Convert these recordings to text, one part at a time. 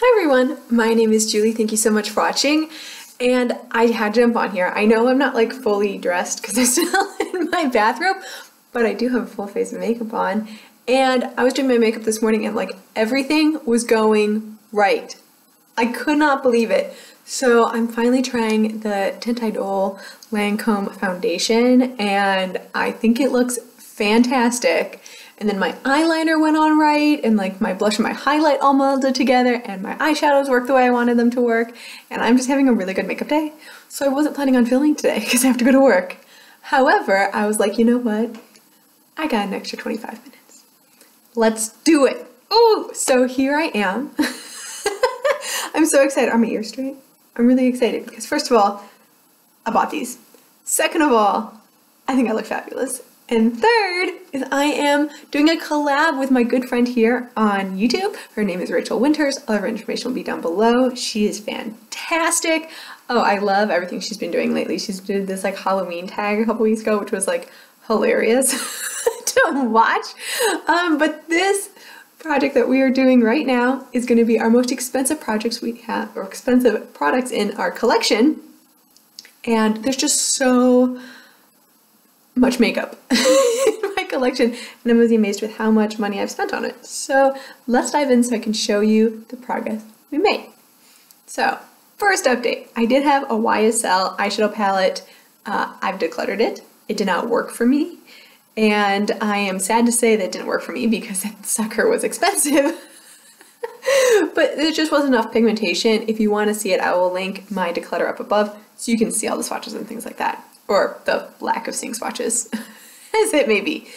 Hi everyone, my name is Julie. Thank you so much for watching. And I had to jump on here. I know I'm not like fully dressed because I'm still in my bathrobe, but I do have a full face of makeup on. And I was doing my makeup this morning and like everything was going right. I could not believe it. So I'm finally trying the Tint Idol Lancome foundation and I think it looks fantastic. And then my eyeliner went on right, and like my blush and my highlight all melded together, and my eyeshadows worked the way I wanted them to work, and I'm just having a really good makeup day. So I wasn't planning on filming today because I have to go to work. However, I was like, you know what? I got an extra 25 minutes. Let's do it. Oh, so here I am. I'm so excited. Are my ears straight? I'm really excited because first of all, I bought these. Second of all, I think I look fabulous. And third is I am doing a collab with my good friend here on YouTube. Her name is Rachel Winters. All of her information will be down below. She is fantastic. Oh, I love everything she's been doing lately. She's did this like Halloween tag a couple weeks ago, which was like hilarious to watch. But this project that we are doing right now is going to be our most expensive projects we have, or expensive products in our collection. And there's just so much makeup in my collection, and I'm really amazed with how much money I've spent on it. So let's dive in so I can show you the progress we made. So first update, I did have a YSL eyeshadow palette. I've decluttered it. It did not work for me, and I am sad to say that it didn't work for me because that sucker was expensive. But there just wasn't enough pigmentation. If you want to see it, I will link my declutter up above so you can see all the swatches and things like that. Or the lack of seeing swatches, as it may be.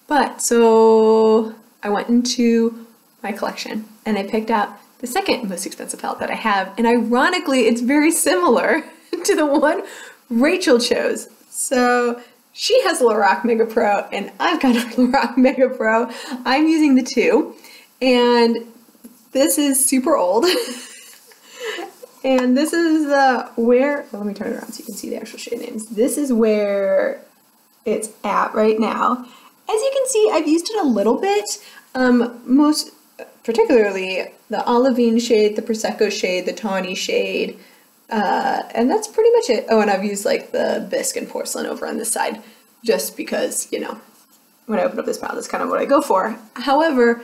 But so I went into my collection and I picked out the second most expensive palette that I have. And ironically, it's very similar to the one Rachel chose. So she has Lorac Mega Pro and I've got a Lorac Mega Pro. I'm using the two. And this is super old. And this is where, well, let me turn it around so you can see the actual shade names. This is where it's at right now. As you can see, I've used it a little bit, most particularly the olivine shade, the Prosecco shade, the tawny shade, and that's pretty much it. Oh, and I've used like the bisque and porcelain over on this side, just because, you know, when I open up this palette, that's kind of what I go for. However,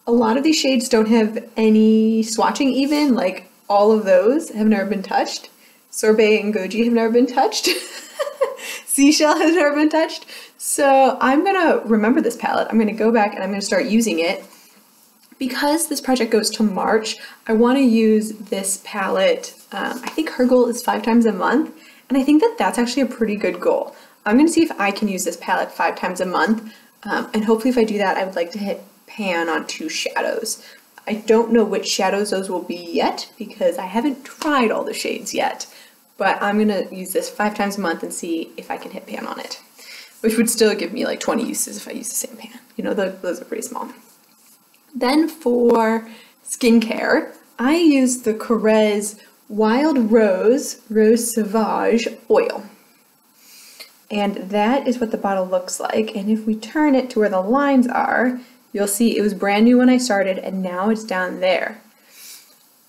a lot of these shades don't have any swatching even, like all of those have never been touched. Sorbet and Goji have never been touched. Seashell has never been touched. So I'm gonna remember this palette. I'm gonna go back and I'm gonna start using it. Because this project goes to March, I wanna use this palette. I think her goal is 5 times a month. And I think that that's actually a pretty good goal. I'm gonna see if I can use this palette 5 times a month. And hopefully if I do that, I would like to hit pan on 2 shadows. I don't know which shadows those will be yet because I haven't tried all the shades yet, but I'm gonna use this 5 times a month and see if I can hit pan on it, which would still give me like 20 uses if I use the same pan. You know, those are pretty small. Then for skincare, I use the Korres Wild Rose Sauvage Oil. And that is what the bottle looks like. And if we turn it to where the lines are, you'll see it was brand new when I started and now it's down there.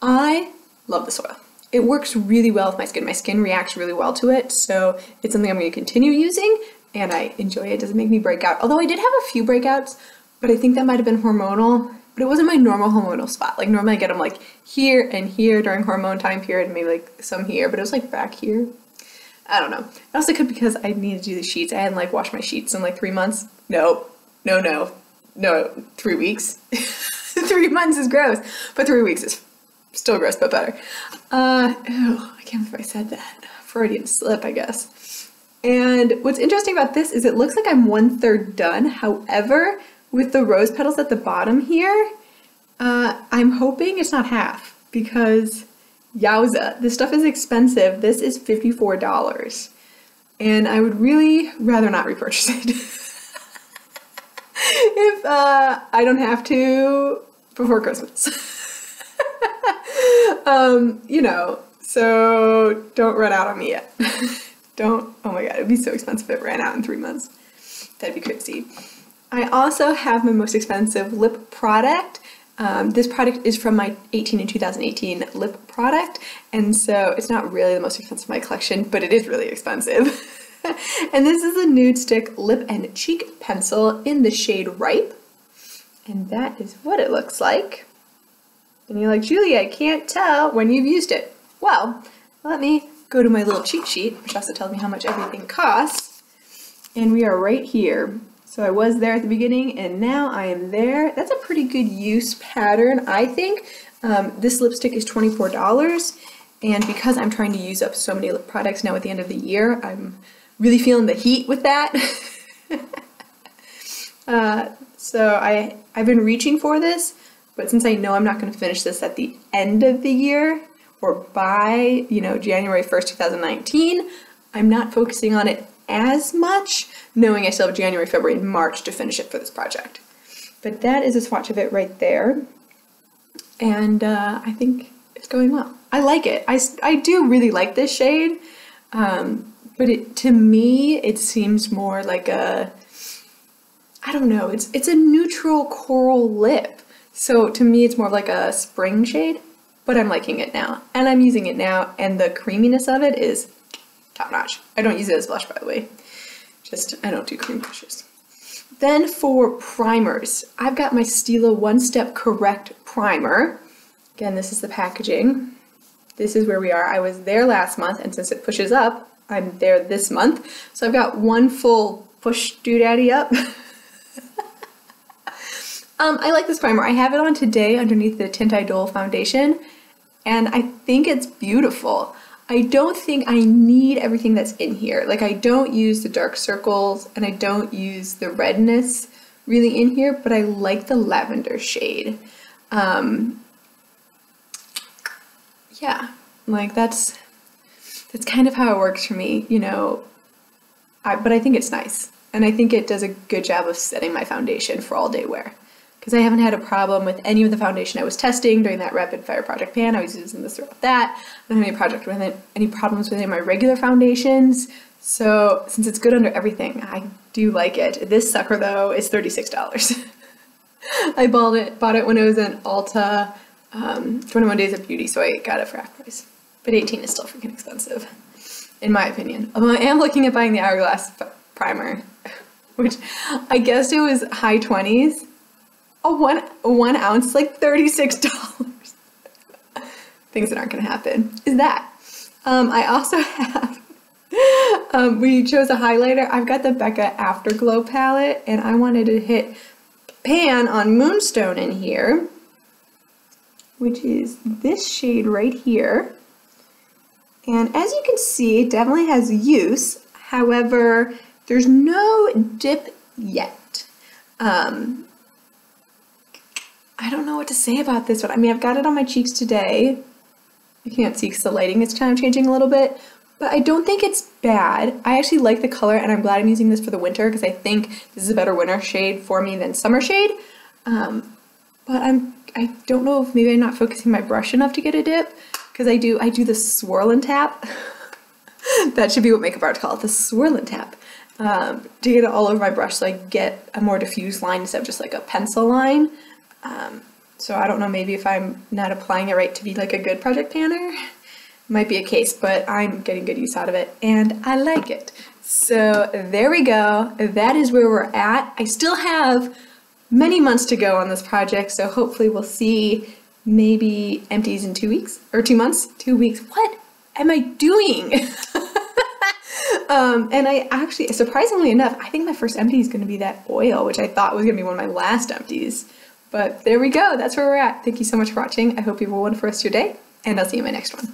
I love this oil. It works really well with my skin. My skin reacts really well to it, so it's something I'm going to continue using and I enjoy it. It doesn't make me break out. Although I did have a few breakouts, but I think that might have been hormonal, but it wasn't my normal hormonal spot. Like normally I get them like here and here during hormone time period, and maybe like some here, but it was like back here. I don't know. It also could because I needed to do the sheets. I hadn't like washed my sheets in like 3 months. No, 3 weeks. 3 months is gross, but 3 weeks is still gross, but better. Ew, I can't believe I said that. Freudian slip, I guess. And what's interesting about this is it looks like I'm 1/3 done. However, with the rose petals at the bottom here, I'm hoping it's not half because yowza, this stuff is expensive. This is $54. And I would really rather not repurchase it. If I don't have to before Christmas. You know, so don't run out on me yet. Don't, oh my god, it'd be so expensive if it ran out in 3 months. That'd be crazy. I also have my most expensive lip product, This product is from my 18 and 2018 lip product, and so it's not really the most expensive in my collection, but it is really expensive. And this is a Nudestix lip and cheek pencil in the shade Ripe, and that is what it looks like. And you're like, Julie, I can't tell when you've used it. Well, let me go to my little cheat sheet, which also tells me how much everything costs, and we are right here. So I was there at the beginning, and now I am there. That's a pretty good use pattern, I think. This lipstick is $24, and because I'm trying to use up so many lip products now at the end of the year, I'm really feeling the heat with that. So I've been reaching for this, but since I know I'm not going to finish this at the end of the year, or by, January 1st, 2019, I'm not focusing on it as much, knowing I still have January, February, and March to finish it for this project. But that is a swatch of it right there, and I think it's going well. I like it. I do really like this shade, but to me it seems more like I don't know, it's a neutral coral lip, so to me it's more like a spring shade, but I'm liking it now, and I'm using it now, and the creaminess of it is top notch. I don't use it as blush, by the way. I don't do cream brushes. Then for primers, I've got my Stila One Step Correct Primer. Again, this is the packaging. This is where we are. I was there last month, and since it pushes up, I'm there this month. So I've got one full push doodaddy up. I like this primer. I have it on today underneath the Tint Idol foundation, and I think it's beautiful. I don't think I need everything that's in here. Like, I don't use the dark circles, and I don't use the redness really in here, but I like the lavender shade. Yeah, like that's kind of how it works for me, but I think it's nice, and I think it does a good job of setting my foundation for all day wear, because I haven't had a problem with any of the foundation I was testing during that rapid fire project pan. I was using this throughout that. I don't have any problems with any of my regular foundations, so since it's good under everything, I do like it. This sucker though is $36. I bought it when it was in Ulta 21 Days of Beauty, so I got it for half price. But 18 is still freaking expensive, in my opinion. Although I am looking at buying the Hourglass primer, which I guess it was high 20s. A one ounce, like $36. Things that aren't gonna happen is that. I also have, we chose a highlighter. I've got the Becca Afterglow palette, and I wanted to hit pan on Moonstone in here, which is this shade right here. And as you can see, it definitely has use. However, there's no dip yet. I don't know what to say about this one. I mean, I've got it on my cheeks today. You can't see because the lighting is kind of changing a little bit, but I don't think it's bad. I actually like the color, and I'm glad I'm using this for the winter because I think this is a better winter shade for me than summer shade. But I don't know if maybe I'm not focusing my brush enough to get a dip, because I do the swirl and tap. That should be what makeup artists call it, the swirl and tap. To get it all over my brush so I get a more diffused line instead of just like a pencil line. So I don't know, maybe if I'm not applying it right to be like a good project panner, might be a case, but I'm getting good use out of it and I like it. So there we go. That is where we're at. I still have many months to go on this project, so hopefully we'll see maybe empties in 2 weeks or 2 months. 2 weeks. What am I doing? And I actually, surprisingly enough, I think my first empty is going to be that oil, which I thought was going to be one of my last empties. But there we go. That's where we're at. Thank you so much for watching. I hope you have a wonderful rest of your day, and I'll see you in my next one.